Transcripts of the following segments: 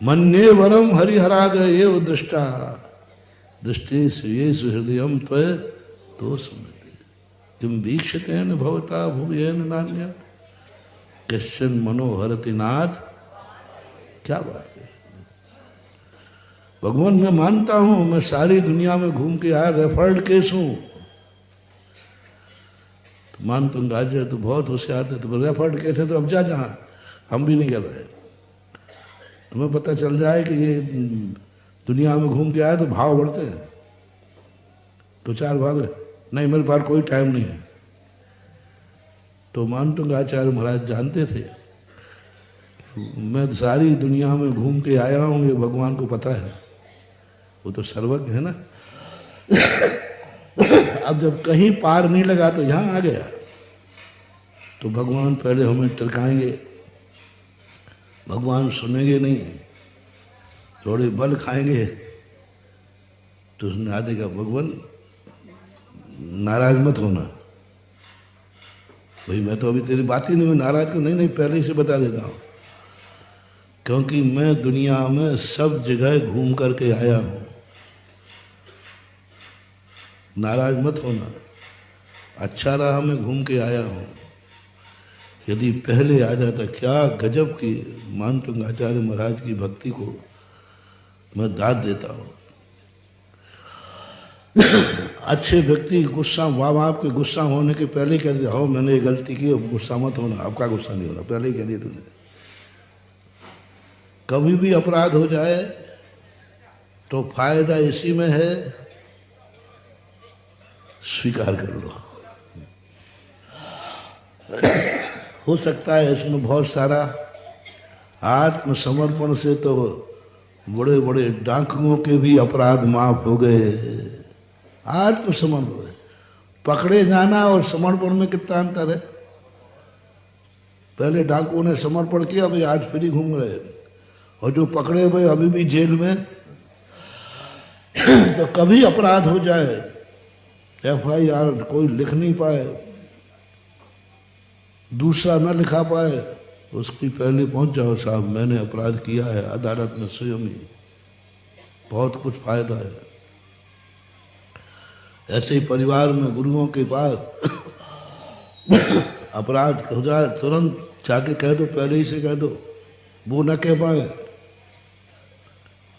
मन्ये वरम हरिहराग ये दृष्टा दृष्टेषु येषु हृदयम त्वय तो स्मृति किम वीक्षतेन भवता भुवयेन नान्या कश्चन मनोहरति नाथ। क्या बात है भगवान, मैं मानता हूं मैं सारी दुनिया में घूम के आया, रेफर्ड केस हूं। तो मान तुम गाजे तो बहुत होशियार थे, तो रेफर्ड केस है तो अब जा जहां, हम भी नहीं कर रहे। तुम्हें पता चल जाए कि ये दुनिया में घूम के आया तो भाव बढ़ते हैं, तो चार भाग नहीं मेरे पास कोई टाइम नहीं है। तो मानतुंग आचार्य महाराज जानते थे मैं सारी दुनिया में घूम के आया हूं, ये भगवान को पता है, वो तो सर्वज्ञ है ना। अब जब कहीं पार नहीं लगा तो यहां आ गया, तो भगवान पहले हमें टरकाएंगे, भगवान सुनेंगे नहीं, थोड़े बल खाएंगे। तो उसने आदि का भगवान नाराज मत होना, भाई मैं तो अभी तेरी बात ही नहीं, मैं नाराज क्यों, नहीं पहले ही से बता देता हूं, क्योंकि मैं दुनिया में सब जगह घूम करके आया हूं, नाराज मत होना, अच्छा रहा मैं घूम के आया हूं। यदि पहले आ जाता, क्या गजब की मानतुंग आचार्य महाराज की भक्ति को मैं दाद देता हूं। अच्छे व्यक्ति गुस्सा, माँ बाप के गुस्सा होने के पहले ही कह दिया हो मैंने ये गलती की, अब गुस्सा मत होना, आपका गुस्सा नहीं होना, पहले ही कह दिया तूने। कभी भी अपराध हो जाए तो फायदा इसी में है, स्वीकार कर लो। हो सकता है इसमें बहुत सारा आत्मसमर्पण से तो बड़े बड़े डाकुओं के भी अपराध माफ हो गए। आत्मसमर्पण, पकड़े जाना और समर्पण में कितना अंतर है। पहले डाकुओं ने समर्पण किया, भाई आज फ्री घूम रहे, और जो पकड़े हुए अभी भी जेल में। तो कभी अपराध हो जाए, FIR कोई लिख नहीं पाए, दूसरा न लिखा पाए, उसकी पहले पहुंच जाओ, साहब मैंने अपराध किया है, अदालत में स्वयं ही, बहुत कुछ फायदा है। ऐसे ही परिवार में गुरुओं के पास अपराध हो जाए, तुरंत जाके कह दो, पहले ही से कह दो, वो न कह पाए।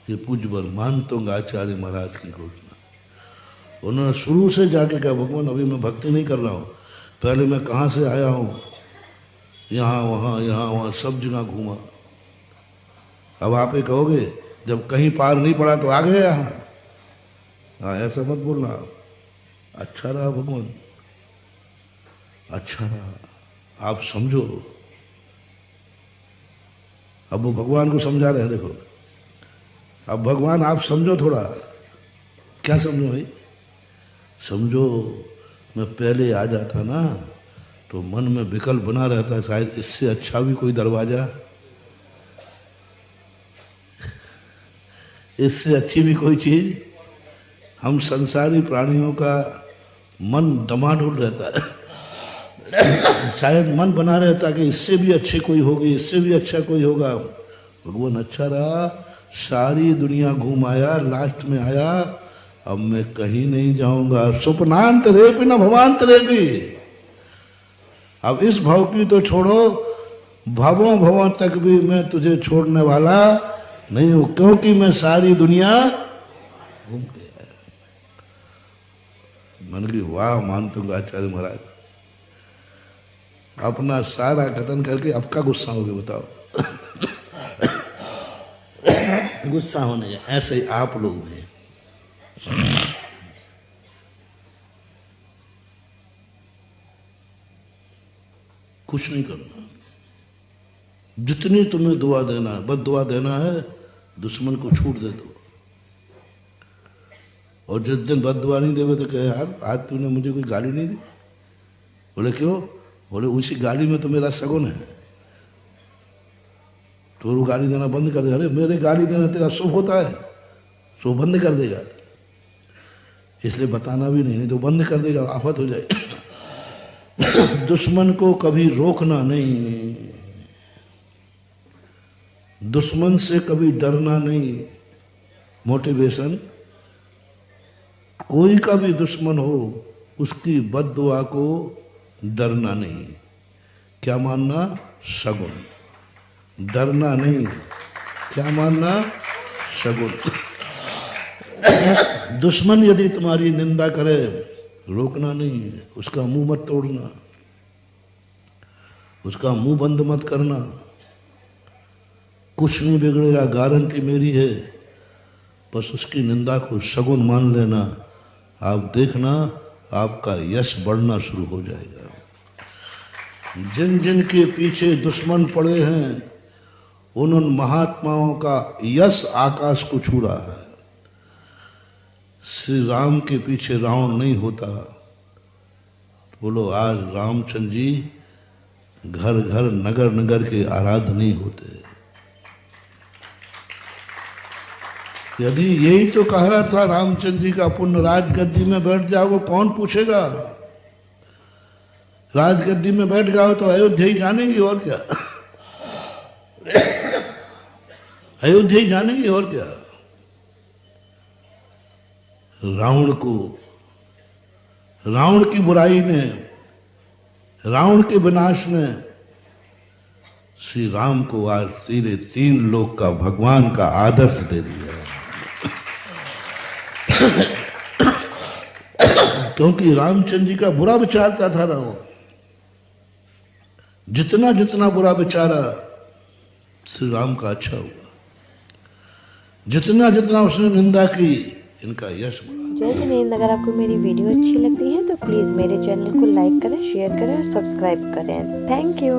ये पूज्यवर मानतुंग आचार्य महाराज की घोषणा, उन्होंने शुरू से जाके कहा भगवान अभी मैं भक्ति नहीं कर रहा हूँ, पहले मैं कहाँ से आया हूँ, यहाँ वहाँ सब जगह घूमा। अब आप ही कहोगे जब कहीं पार नहीं पड़ा तो आ गए यहाँ, हाँ ऐसा मत बोलना। अच्छा रहा भगवान, अच्छा रहा, आप समझो। अब वो भगवान को समझा रहे हैं, देखो अब भगवान आप समझो थोड़ा। क्या समझो भाई, समझो मैं पहले आ जाता ना तो मन में विकल्प बना रहता है, शायद इससे अच्छा भी कोई दरवाजा, इससे अच्छी भी कोई चीज। हम संसारी प्राणियों का मन डमाडोल रहता है, शायद मन बना रहता कि इससे भी अच्छे कोई होगी, इससे भी अच्छा कोई होगा। भगवान अच्छा रहा, सारी दुनिया घूम आया, लास्ट में आया, अब मैं कहीं नहीं जाऊंगा। स्वप्नांत रे भी न भवांत रे भी, अब इस भव की तो छोड़ो, भवों भवों तक भी मैं तुझे छोड़ने वाला नहीं हूं, क्योंकि मैं सारी दुनिया घूम के आया। मन की वाह मानतुंग आचार्य महाराज, अपना सारा कथन करके अब का गुस्सा हो गया बताओ। गुस्सा होने का ऐसे ही आप लोग हैं। कुछ नहीं करना, जितनी तुम्हें दुआ देना है, बस दुआ देना है, दुश्मन को छूट दे दो। और जिस दिन बद दुआ नहीं देवे तो कहे यार आज तूने मुझे कोई गाली नहीं दी। बोले क्यों? बोले उसी गाली में तो मेरा सगुन है, तो वो गाली देना बंद कर दे। अरे मेरे गाली देना तेरा शुभ होता है, तो बंद कर देगा, इसलिए बताना भी नहीं तो बंद कर देगा, आफत हो जाए। दुश्मन को कभी रोकना नहीं, दुश्मन से कभी डरना नहीं। मोटिवेशन, कोई का भी दुश्मन हो उसकी बद्दुआ को डरना नहीं। क्या मानना? शगुन। डरना नहीं, क्या मानना? शगुन। दुश्मन यदि तुम्हारी निंदा करे, रोकना नहीं, उसका मुंह मत तोड़ना, उसका मुंह बंद मत करना। कुछ नहीं बिगड़ेगा, गारंटी मेरी है। बस उसकी निंदा को शगुन मान लेना, आप देखना आपका यश बढ़ना शुरू हो जाएगा। जिन जिन के पीछे दुश्मन पड़े हैं उन महात्माओं का यश आकाश को छू रहा है। श्री राम के पीछे रावण नहीं होता। बोलो, आज रामचंद्र जी घर घर नगर नगर के आराध्य नहीं होते। यदि यही तो कह रहा था रामचंद्र जी का पुण्य, राजगद्दी में बैठ जाओ, कौन पूछेगा? राजगद्दी में बैठ जाओ तो अयोध्या ही जानेंगे, और क्या? अयोध्या ही जानेंगे, और क्या? रावण की बुराई ने, रावण के विनाश ने श्री राम को आज सीधे 3 लोक का भगवान का आदर्श दे दिया। क्योंकि रामचंद्र जी का बुरा विचारता था रावण। जितना जितना बुरा विचारा श्री राम का अच्छा हुआ, जितना जितना उसने निंदा की इनका यश बढ़ा। जय जिनेंद्र। अगर आपको मेरी वीडियो अच्छी लगती है तो प्लीज़ मेरे चैनल को लाइक करें, शेयर करें और सब्सक्राइब करें। Thank you.